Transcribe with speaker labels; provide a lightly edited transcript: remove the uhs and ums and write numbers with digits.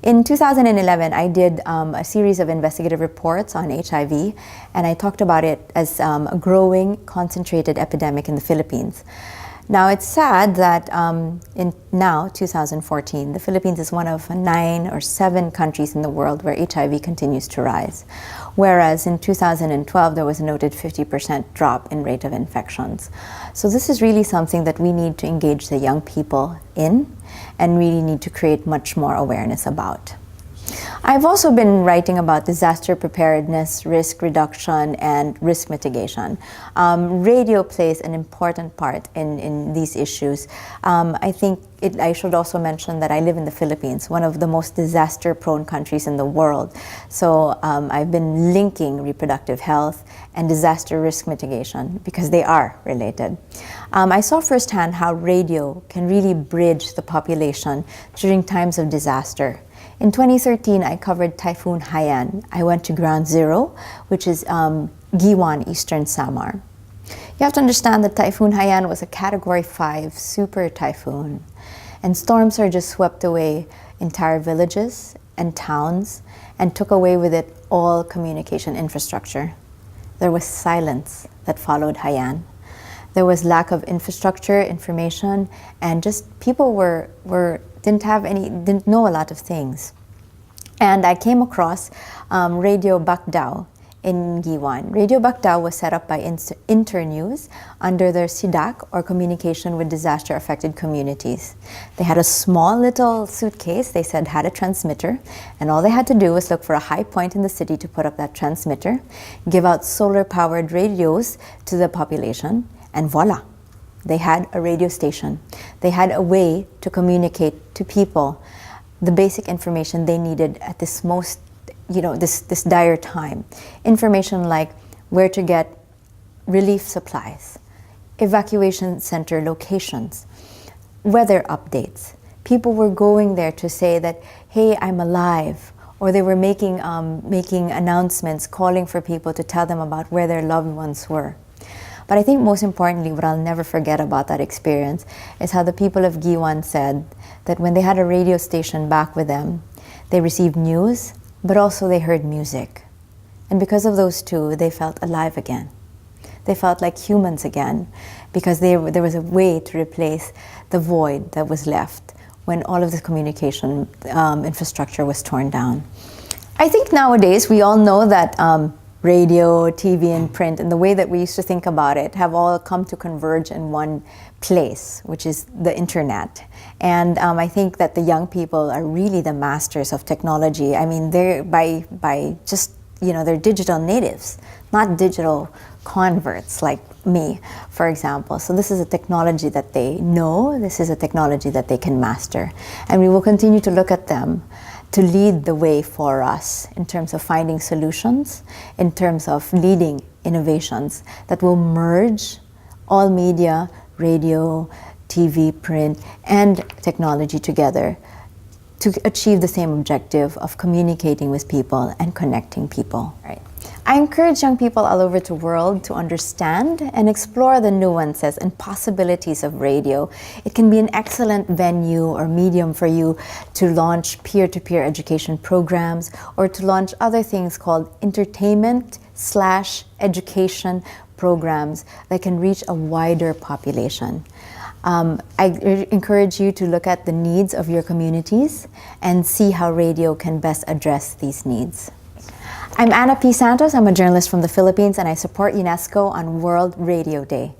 Speaker 1: In 2011, I did a series of investigative reports on HIV, and I talked about it as a growing, concentrated epidemic in the Philippines. Now, it's sad that in now, 2014, the Philippines is one of 9 or 7 countries in the world where HIV continues to rise, whereas in 2012, there was a noted 50% drop in rate of infections. So this is really something that we need to engage the young people in and really need to create much more awareness about. I've also been writing about disaster preparedness, risk reduction, and risk mitigation. Radio plays an important part in these issues. I think I should also mention that I live in the Philippines, one of the most disaster-prone countries in the world. So I've been linking reproductive health and disaster risk mitigation because they are related. I saw firsthand how radio can really bridge the population during times of disaster. In 2013, I covered Typhoon Haiyan. I went to Ground Zero, which is Giwan, Eastern Samar. You have to understand that Typhoon Haiyan was a Category 5 super typhoon, and storms are just swept away entire villages and towns and took away with it all communication infrastructure. There was silence that followed Haiyan. There was lack of infrastructure, information, and just people didn't know a lot of things. And I came across Radio Bakdal in Giwan. Radio Bakdal was set up by Internews under their SIDAC, or Communication with Disaster Affected Communities. They had a small little suitcase, they said had a transmitter, and all they had to do was look for a high point in the city to put up that transmitter, give out solar-powered radios to the population, and voila. They had a radio station. They had a way to communicate to people the basic information they needed at this most, this dire time. Information like where to get relief supplies, evacuation center locations, weather updates. People were going there to say that, hey, I'm alive. Or they were making announcements, calling for people to tell them about where their loved ones were. But I think most importantly, what I'll never forget about that experience is how the people of Giwan said that when they had a radio station back with them, they received news, but also they heard music. And because of those two, they felt alive again. They felt like humans again, because there was a way to replace the void that was left when all of the communication infrastructure was torn down. I think nowadays we all know that radio, TV, and print, and the way that we used to think about it have all come to converge in one place, which is the internet. And I think that the young people are really the masters of technology. I mean, they're they're digital natives, not digital converts like me, for example. So this is a technology that they know, this is a technology that they can master. And we will continue to look at them to lead the way for us in terms of finding solutions, in terms of leading innovations that will merge all media, radio, TV, print, and technology together to achieve the same objective of communicating with people and connecting people. Right. I encourage young people all over the world to understand and explore the nuances and possibilities of radio. It can be an excellent venue or medium for you to launch peer-to-peer education programs or to launch other things called entertainment/education programs that can reach a wider population. I encourage you to look at the needs of your communities and see how radio can best address these needs. I'm Anna P. Santos. I'm a journalist from the Philippines, and I support UNESCO on World Radio Day.